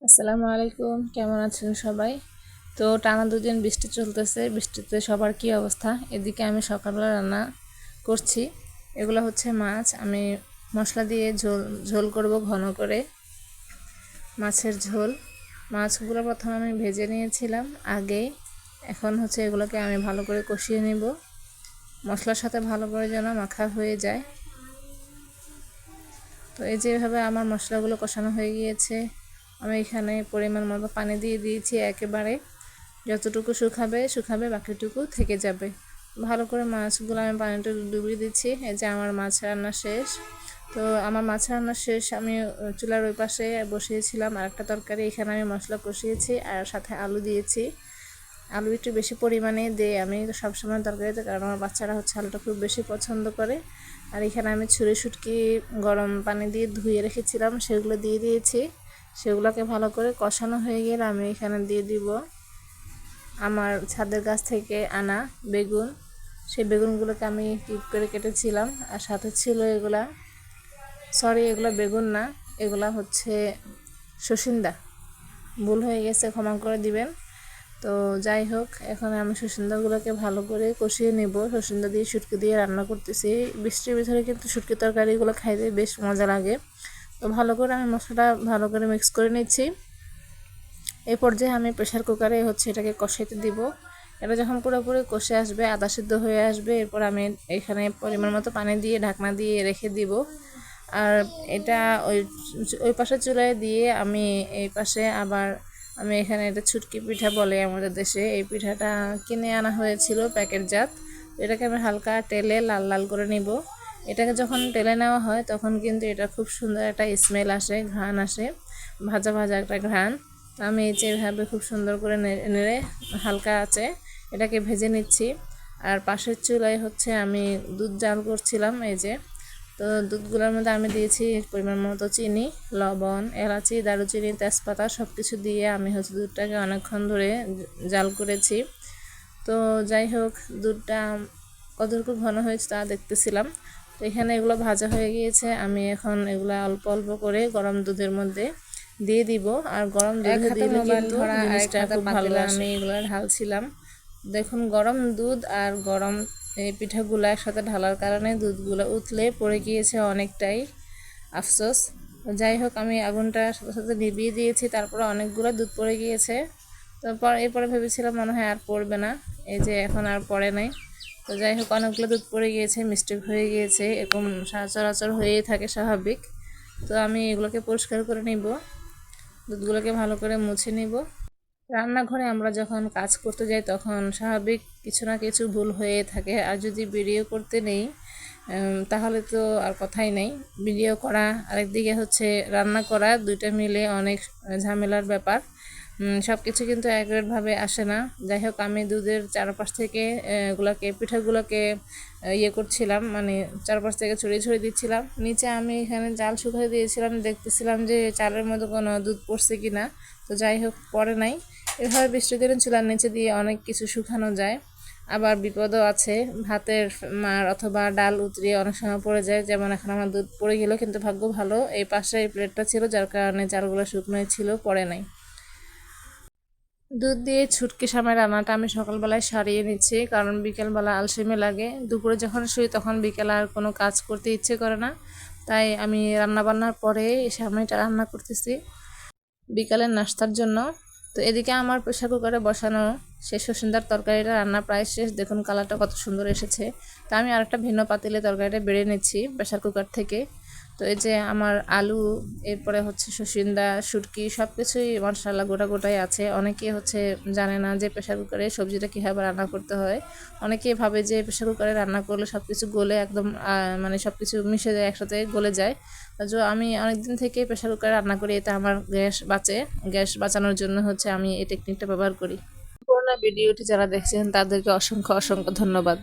আসসালামু আলাইকুম, কেমন আছেন সবাই? তো টানা দুদিন বৃষ্টি চলতেছে, বৃষ্টিতে সবার কি অবস্থা। এদিকে আমি সকালবেলা রান্না করছি। এগুলো হচ্ছে মাছ, আমি মশলা দিয়ে ঝোল ঝোল করব ঘন করে, মাছের ঝোল। মাছগুলো প্রথমে আমি ভেজে নিয়েছিলাম আগেই। এখন হচ্ছে এগুলোকে আমি ভালো করে কষিয়ে নিব, মশলার সাথে ভালো করে যেন মাখা হয়ে যায়। তো এই যেভাবে আমার মশলাগুলো কষানো হয়ে গিয়েছে, আমি এখানে পরিমাণ মতো পানি দিয়ে দিয়েছি একেবারে। যতটুকু শুকাবে বাকিটুকু থেকে যাবে। ভালো করে মাছগুলো আমি পানিটা ডুবিয়ে দিচ্ছি। এই যে আমার মাছ রান্না শেষ। তো আমার মাছ রান্না শেষ, আমি চুলার ওই পাশে বসিয়েছিলাম আরেকটা তরকারি। এখানে আমি মশলা কষিয়েছি আর সাথে আলু দিয়েছি। আলু একটু বেশি পরিমাণে দিই আমি সবসময় তরকারিতে, কারণ আমার বাচ্চারা হচ্ছে আলুটা খুব বেশি পছন্দ করে। আর এখানে আমি ছুরি শুটকি গরম পানি দিয়ে ধুয়ে রেখেছিলাম, সেগুলো দিয়ে দিয়েছি। সেগুলোকে ভালো করে কষানো হয়ে গেলে আমি এখানে দিয়ে দিব আমার ছাদের গাছ থেকে আনা বেগুন। সেই বেগুনগুলোকে আমি টিপ করে কেটেছিলাম, আর সাথে ছিল এগুলো বেগুন না, এগুলা হচ্ছে সসিন্দা। ভুল হয়ে গেছে, ক্ষমা করে দিবেন। তো যাই হোক, এখন আমি সসিন্দাগুলোকে ভালো করে কষিয়ে নেব। সসিন্দা দিয়ে শুটকি দিয়ে রান্না করতেছি। বৃষ্টির ভিতরে কিন্তু শুটকি তরকারিগুলো খাইতে বেশ মজা লাগে। তো ভালো করে আমি মশলাটা ভালো করে মিক্স করে নিচ্ছি। এই পর্যায়ে আমি প্রেশার কুকারে হচ্ছে এটাকে কষাইতে দিব। এটা যখন পুরোপুরি কষে আসবে, আদা সিদ্ধ হয়ে আসবে, এরপর আমি এখানে পরিমাণ মতো পানি দিয়ে ঢাকনা দিয়ে রেখে দিব। আর এটা ওই ওই পাশে চুলায় দিয়ে আমি এই পাশে আবার আমি এখানে এটা ছুটকি পিঠা বলে আমাদের দেশে, এই পিঠাটা কিনে আনা হয়েছিল প্যাকেটজাত। এটাকে আমি হালকা তেলে লাল লাল করে নিব। এটাকে যখন তেলে নেওয়া হয় তখন কিন্তু এটা খুব সুন্দর একটা স্মেল আসে, ঘ্রাণ আসে, ভাজা ভাজা একটা ঘ্রাণ। আমি যেভাবে খুব সুন্দর করে নেড়ে হালকা আছে এটাকে ভেজে নিচ্ছি। আর পাশের চুলায় হচ্ছে আমি দুধ জাল করছিলাম। এই যে, তো দুধগুলোর মধ্যে আমি দিয়েছি পরিমাণ মতো চিনি, লবণ, এলাচি, দারুচিনি, তেজপাতা সব কিছু দিয়ে আমি হচ্ছে দুধটাকে অনেকক্ষণ ধরে জাল করেছি। তো যাই হোক, দুধটা কতটুকু ঘন হয়েছে তা দেখতেছিলাম। তো এখানে এগুলো ভাজা হয়ে গিয়েছে, আমি এখন এগুলো অল্প অল্প করে গরম দুধের মধ্যে দিয়ে দিব। আর গরম দুধে দিলে কিন্তু জিনিসটা খুব ভালো। আমি এগুলো ঢালছিলাম, দেখুন গরম দুধ আর গরম এই পিঠাগুলো একসাথে ঢালার কারণে দুধগুলো উতলে পড়ে গিয়েছে অনেকটাই, আফসোস। যাই হোক, আমি আগুনটা সাথে সাথে নিভিয়ে দিয়েছি, তারপরে অনেকগুলো দুধ পড়ে গিয়েছে। তারপর এরপরে ভেবেছিলাম মনে হয় আর পড়বে না, এই যে এখন আর পড়ে নাই। তো যাই হোক, অনেকগুলো দুধ পড়ে গিয়েছে, মিস্টেক হয়ে গিয়েছে, এরকম সচরাচর হয়েই থাকে, স্বাভাবিক। তো আমি এগুলোকে পরিষ্কার করে নিব, দুধগুলোকে ভালো করে মুছে নিব। রান্নাঘরে আমরা যখন কাজ করতে যাই তখন স্বাভাবিক কিছু না কিছু ভুল হয়ে থাকে, আর যদি ভিডিও করতে নেই তাহলে তো আর কথাই নেই। ভিডিও করা আরেকদিকে হচ্ছে রান্না করা, দুইটা মিলে অনেক ঝামেলার ব্যাপার। সব কিছু কিন্তু একভাবে আসে না। যাই হোক, আমি দুধের চারপাশ থেকে পিঠাগুলোকে ইয়ে করছিলাম, মানে চারপাশ থেকে ছড়িয়ে ছড়িয়ে দিচ্ছিলাম। নিচে আমি এখানে চাল শুকিয়ে দিয়েছিলাম, দেখতেছিলাম যে চালের মধ্যে কোনো দুধ পড়ছে কি না। তো যাই হোক, পড়ে নাই। এভাবে বৃষ্টির দিনে চুলার নিচে দিয়ে অনেক কিছু শুকানো যায়। আবার বিপদও আছে, ভাতের মার অথবা ডাল উতরিয়ে অনেক সময় পড়ে যায়। যেমন এখন আমার দুধ পড়ে গেল, কিন্তু ভাগ্য ভালো এই পাশে এই প্লেটটা ছিল, যার কারণে চালগুলো শুকনোই ছিল, পড়ে নাই। দুধ দিয়ে ছুটকি সামের রান্নাটা আমি সকালবেলায় সারিয়ে নিচ্ছি, কারণ বিকেলবেলা আলসেমি লাগে। দুপুরে যখন শুই তখন বিকেলে আর কোনো কাজ করতে ইচ্ছে করে না, তাই আমি রান্নাবান্নার পরে এই সামনেটা রান্না করতেছি বিকালের নাস্তার জন্য। তো এদিকে আমার প্রেশার কুকারে বসানো শেষ সসিন্দার তরকারিটা রান্না প্রায় শেষ, দেখুন কালারটা কত সুন্দর এসেছে। তো আমি আরেকটা ভিন্ন পাতিলে তরকারিটা বেড়ে নিচ্ছি প্রেশার কুকার থেকে। তো এই যে আমার আলু, এরপরে হচ্ছে সসিন্দা, শুটকি সব কিছুই মাশাআল্লাহ গোটা গোটাই আছে। অনেকে হচ্ছে জানে না যে প্রেশার কুকারে সবজিটা কীভাবে রান্না করতে হয়। অনেকেই ভাবে যে প্রেশার কুকারে রান্না করলে সব কিছু গলে একদম মানে সব কিছু মিশে যায়, একসাথে গলে যায়। তো আমি অনেকদিন থেকে প্রেশার কুকারে রান্না করি, এতে আমার গ্যাস বাঁচানোর জন্য হচ্ছে আমি এই টেকনিকটা ব্যবহার করি। পুরোনো ভিডিওটি যারা দেখছেন তাদেরকে অসংখ্য অসংখ্য ধন্যবাদ।